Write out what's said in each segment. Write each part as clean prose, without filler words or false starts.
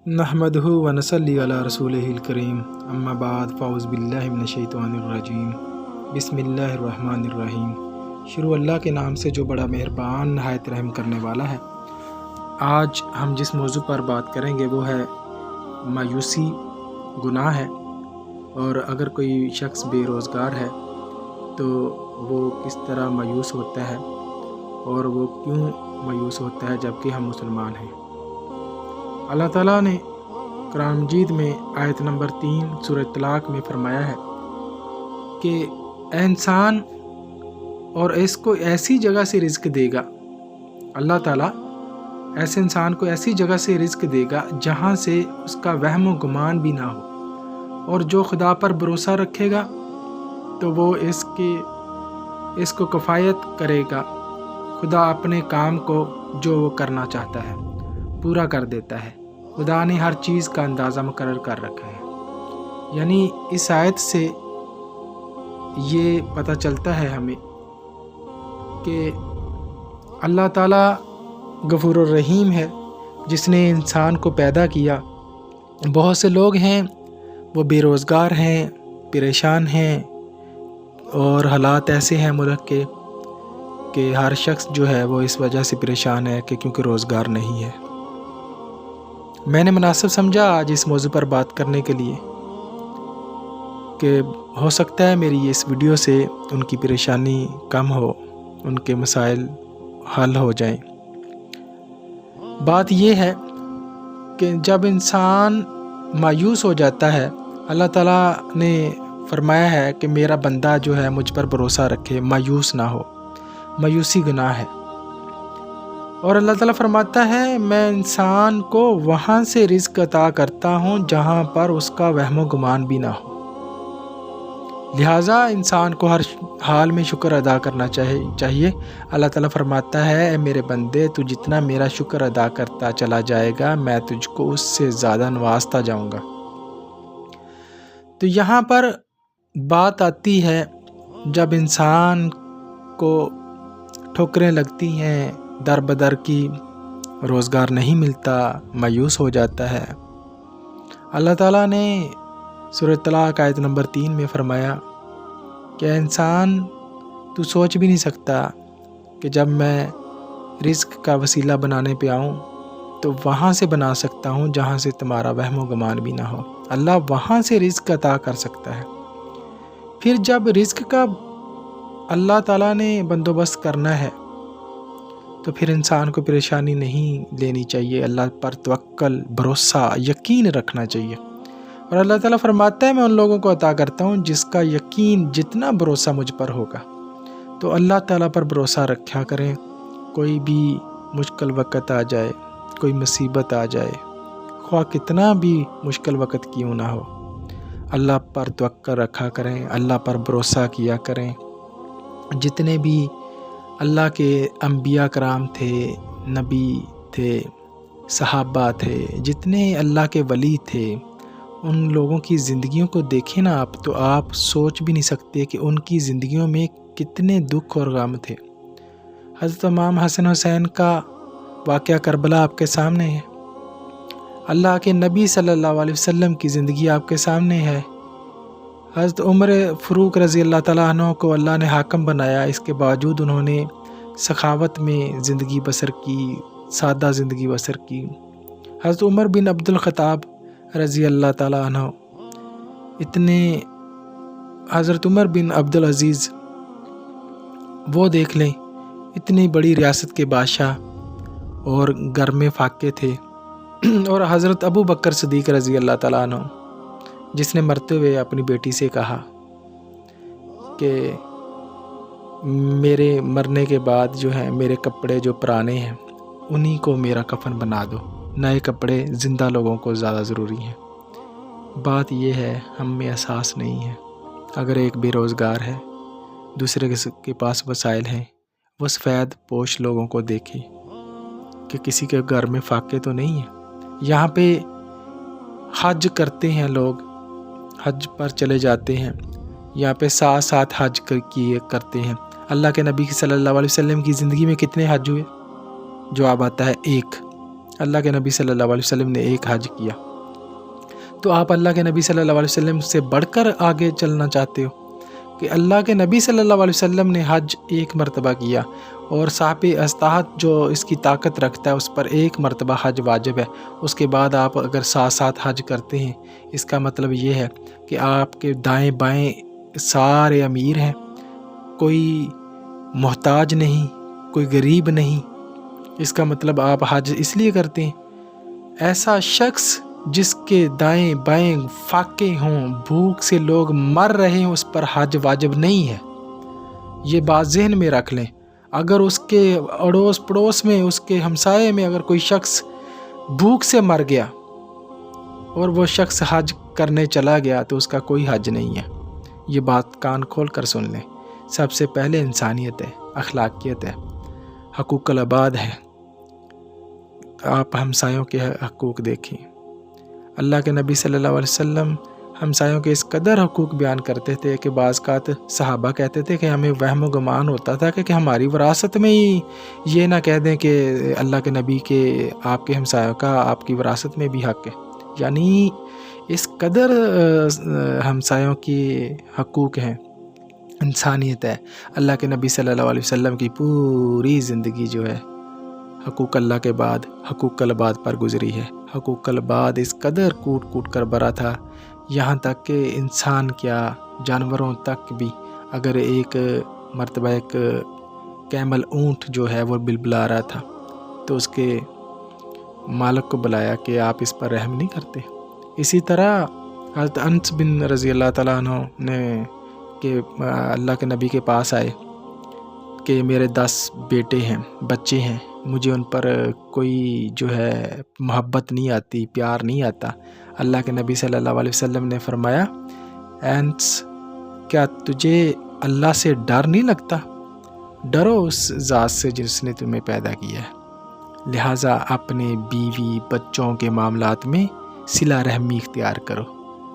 नहमदहु व नसल्ली अला रसूलिहिल करीम अम्मा बाद फ़ाउज़ बिल्लाहि मिनश शैतानिर रजीम बिस्मिल्लाहिर रहमानिर रहीम। शुरू अल्लाह के नाम से जो बड़ा मेहरबान नहायत रहम करने वाला है। आज हम जिस मौजू पर बात करेंगे वो है मायूसी गुनाह है, और अगर कोई शख्स बेरोज़गार है तो वो किस तरह मायूस होता है और वो क्यों मायूस होता है जबकि हम मुसलमान हैं। अल्लाह ताला ने कुरान मजीद में आयत नंबर 3 सूरह तलाक में फरमाया है कि ऐ इंसान, और इसको ऐसी जगह से रिज़्क देगा, अल्लाह ताला ऐसे इंसान को ऐसी जगह से रिज़्क देगा जहाँ से उसका वहम व गुमान भी ना हो, और जो खुदा पर भरोसा रखेगा तो वो इसको कफ़ायत करेगा। खुदा अपने काम को जो वो करना चाहता है पूरा कर देता है। खुदा ने हर चीज़ का अंदाज़ा मुकर्रर कर रखा है। यानी इस आयत से ये पता चलता है हमें कि अल्लाह ताला गफूरुर रहीम है, जिसने इंसान को पैदा किया। बहुत से लोग हैं वो बेरोज़गार हैं, परेशान हैं, और हालात ऐसे हैं मुल्क के कि हर शख्स जो है वो इस वजह से परेशान है कि क्योंकि रोज़गार नहीं है। मैंने मुनासिब समझा आज इस मौजू पर बात करने के लिए कि हो सकता है मेरी इस वीडियो से उनकी परेशानी कम हो, उनके मसाइल हल हो जाएं। बात ये है कि जब इंसान मायूस हो जाता है, अल्लाह ताला ने फरमाया है कि मेरा बंदा जो है मुझ पर भरोसा रखे, मायूस ना हो। मायूसी गुनाह है, और अल्लाह ताला फरमाता है मैं इंसान को वहाँ से रिज़्क अता करता हूँ जहाँ पर उसका वहम गुमान भी ना हो। लिहाजा इंसान को हर हाल में शुक्र अदा करना चाहिए। अल्लाह ताला फरमाता है ए मेरे बंदे, तू जितना मेरा शुक्र अदा करता चला जाएगा मैं तुझको उससे ज़्यादा नवाजता जाऊँगा। तो यहाँ पर बात आती है जब इंसान को ठोकरें लगती हैं, दर बदर की, रोज़गार नहीं मिलता, मायूस हो जाता है। अल्लाह ताला ने सूरह तलाक आयत नंबर 3 में फरमाया कि इंसान, तू सोच भी नहीं सकता कि जब मैं रिज़्क का वसीला बनाने पे आऊँ तो वहाँ से बना सकता हूँ जहाँ से तुम्हारा वहम व गुमान भी ना हो। अल्लाह वहाँ से रिज़्क अता कर सकता है। फिर जब रिज़्क का अल्लाह ताला ने बंदोबस्त करना है तो फिर इंसान को परेशानी नहीं लेनी चाहिए। अल्लाह पर तवक्कल, भरोसा, यकीन रखना चाहिए। और अल्लाह ताला फरमाता है मैं उन लोगों को अता करता हूँ जिसका यकीन, जितना भरोसा मुझ पर होगा। तो अल्लाह ताला पर भरोसा रखा करें। कोई भी मुश्किल वक़्त आ जाए, कोई मुसीबत आ जाए, ख्वाह कितना भी मुश्किल वक़्त क्यों ना हो, अल्लाह पर तवक्कल रखा करें, अल्लाह पर भरोसा किया करें। जितने भी अल्लाह के अंबिया कराम थे, नबी थे, सहाबा थे, जितने अल्लाह के वली थे, उन लोगों की ज़िंदगियों को देखें ना आप, तो आप सोच भी नहीं सकते कि उनकी ज़िंदगियों में कितने दुख और गम थे। हज़रत इमाम हसन हुसैन का वाक़या करबला आपके सामने है। अल्लाह के नबी सल्लल्लाहु अलैहि वसल्लम की ज़िंदगी आपके सामने है। हज़रत उमर फ़ारूक रज़ी अल्लाह ताला अन्हु को अल्लाह ने हाकम बनाया, इसके बावजूद उन्होंने सखावत में ज़िंदगी बसर की, सादा ज़िंदगी बसर की। हज़रत उमर बिन अब्दुल ख़त्ताब रज़ी अल्लाह ताला अन्हु, इतने हज़रत उमर बिन अब्दुल अज़ीज़, वो देख लें, इतनी बड़ी रियासत के बादशाह और घर में फाके थे। और हज़रत अबू बकर सिद्दीक़ रज़ी अल्लाह ताला अन्हु, जिसने मरते हुए अपनी बेटी से कहा कि मेरे मरने के बाद जो है मेरे कपड़े जो पुराने हैं उन्हीं को मेरा कफन बना दो, नए कपड़े ज़िंदा लोगों को ज़्यादा ज़रूरी हैं। बात यह है हम में एहसास नहीं है। अगर एक बेरोज़गार है, दूसरे के पास वसाइल हैं, वो सफ़ेद पोश लोगों को देखे कि किसी के घर में फाके तो नहीं है। यहाँ पे हज करते हैं लोग, हज पर चले जाते हैं, यहाँ पे साथ हज करते हैं। अल्लाह के नबी सल्लल्लाहु अलैहि वसल्लम की ज़िंदगी में कितने हज हुए? जवाब आता है एक। اللہ کے نبی صلی اللہ علیہ وسلم نے ایک حج کیا، تو آپ اللہ کے نبی صلی اللہ علیہ وسلم سے بڑھ کر آگے چلنا چاہتے ہو کہ اللہ کے نبی صلی اللہ علیہ وسلم نے حج ایک مرتبہ کیا، اور صاحب استطاعت جو اس کی طاقت رکھتا ہے اس پر ایک مرتبہ حج واجب ہے، اس کے بعد آپ اگر ساتھ ساتھ حج کرتے ہیں، اس کا مطلب یہ ہے کہ آپ کے دائیں بائیں سارے امیر ہیں، کوئی محتاج نہیں، کوئی غریب نہیں۔ اس کا مطلب آپ حج اس لیے کرتے ہیں۔ ایسا شخص جس کے دائیں بائیں فاقے ہوں، بھوک سے لوگ مر رہے ہیں، اس پر حج واجب نہیں ہے، یہ بات ذہن میں رکھ لیں۔ اگر اس کے اڑوس پڑوس میں، اس کے ہمسائے میں اگر کوئی شخص بھوک سے مر گیا اور وہ شخص حج کرنے چلا گیا تو اس کا کوئی حج نہیں ہے۔ یہ بات کان کھول کر سن لیں۔ سب سے پہلے انسانیت ہے، اخلاقیت ہے، حقوق العباد ہے۔ آپ ہمسایوں کے حقوق دیکھیں۔ اللہ کے نبی صلی اللہ علیہ وسلم ہمسایوں کے اس قدر حقوق بیان کرتے تھے کہ بعض اوقات صحابہ کہتے تھے کہ ہمیں وہم و گمان ہوتا تھا کہ ہماری وراثت میں ہی یہ نہ کہہ دیں کہ اللہ کے نبی کے آپ کے ہمسایوں کا آپ کی وراثت میں بھی حق ہے۔ یعنی اس قدر ہمسایوں کی حقوق ہیں، انسانیت ہے۔ اللہ کے نبی صلی اللہ علیہ وسلم کی پوری زندگی جو ہے حقوق اللہ کے بعد حقوق العباد پر گزری ہے۔ حقوق العباد اس قدر کوٹ کوٹ کر بھرا تھا، یہاں تک کہ انسان کیا جانوروں تک بھی اگر ایک مرتبہ ایک کیمل اونٹ جو ہے وہ بلبلا رہا تھا تو اس کے مالک کو بلایا کہ آپ اس پر رحم نہیں کرتے۔ اسی طرح حضرت انس بن رضی اللہ تعالیٰ عنہ نے کہ اللہ کے نبی کے پاس آئے کہ میرے 10 بیٹے ہیں، بچے ہیں، مجھے ان پر کوئی جو ہے محبت نہیں آتی، پیار نہیں آتا۔ اللہ کے نبی صلی اللہ علیہ وسلم نے فرمایا، انس کیا تجھے اللہ سے ڈر نہیں لگتا؟ ڈرو اس ذات سے جس نے تمہیں پیدا کیا ہے، لہٰذا اپنے بیوی بچوں کے معاملات میں صلہ رحمی اختیار کرو۔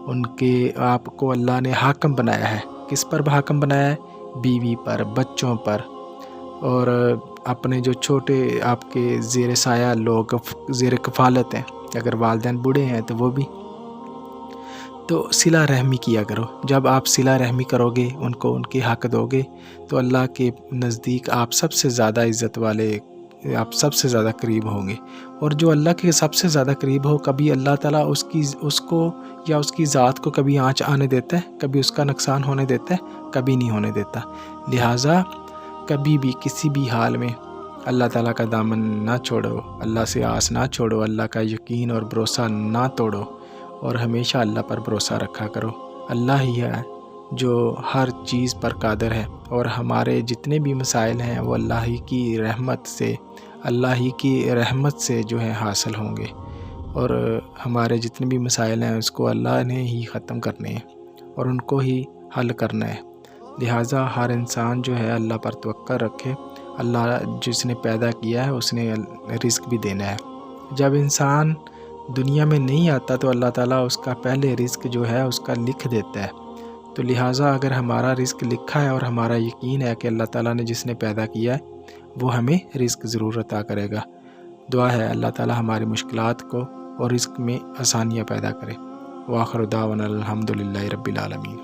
ان کے آپ کو اللہ نے حاکم بنایا ہے، کس پر حاکم بنایا ہے؟ بیوی پر، بچوں پر، اور اپنے جو چھوٹے آپ کے زیر سایہ لوگ زیر کفالت ہیں، اگر والدین بوڑھے ہیں تو وہ بھی، تو صلہ رحمی کیا کرو۔ جب آپ صلہ رحمی کرو گے، ان کو ان کے حق دو گے، تو اللہ کے نزدیک آپ سب سے زیادہ عزت والے، آپ سب سے زیادہ قریب ہوں گے۔ اور جو اللہ کے سب سے زیادہ قریب ہو، کبھی اللہ تعالیٰ اس کو یا اس کی ذات کو کبھی آنچ آنے دیتا ہے، کبھی اس کا نقصان ہونے دیتا ہے، کبھی نہیں ہونے دیتا۔ لہٰذا کبھی بھی کسی بھی حال میں اللہ تعالیٰ کا دامن نہ چھوڑو، اللہ سے آس نہ چھوڑو، اللہ کا یقین اور بھروسہ نہ توڑو، اور ہمیشہ اللہ پر بھروسہ رکھا کرو۔ اللہ ہی ہے جو ہر چیز پر قادر ہے، اور ہمارے جتنے بھی مسائل ہیں وہ اللہ ہی کی رحمت سے جو ہے حاصل ہوں گے، اور ہمارے جتنے بھی مسائل ہیں اس کو اللہ نے ہی ختم کرنے ہیں اور ان کو ہی حل کرنا ہے۔ لہٰذا ہر انسان جو ہے اللہ پر توکل رکھے۔ اللہ جس نے پیدا کیا ہے اس نے رزق بھی دینا ہے۔ جب انسان دنیا میں نہیں آتا تو اللہ تعالیٰ اس کا پہلے رزق جو ہے اس کا لکھ دیتا ہے۔ تو لہٰذا اگر ہمارا رزق لکھا ہے اور ہمارا یقین ہے کہ اللہ تعالیٰ نے جس نے پیدا کیا ہے وہ ہمیں رزق ضرور عطا کرے گا۔ دعا ہے اللہ تعالیٰ ہماری مشکلات کو اور رزق میں آسانیاں پیدا کرے۔ وآخر دعوانا الحمدللہ رب العالمین۔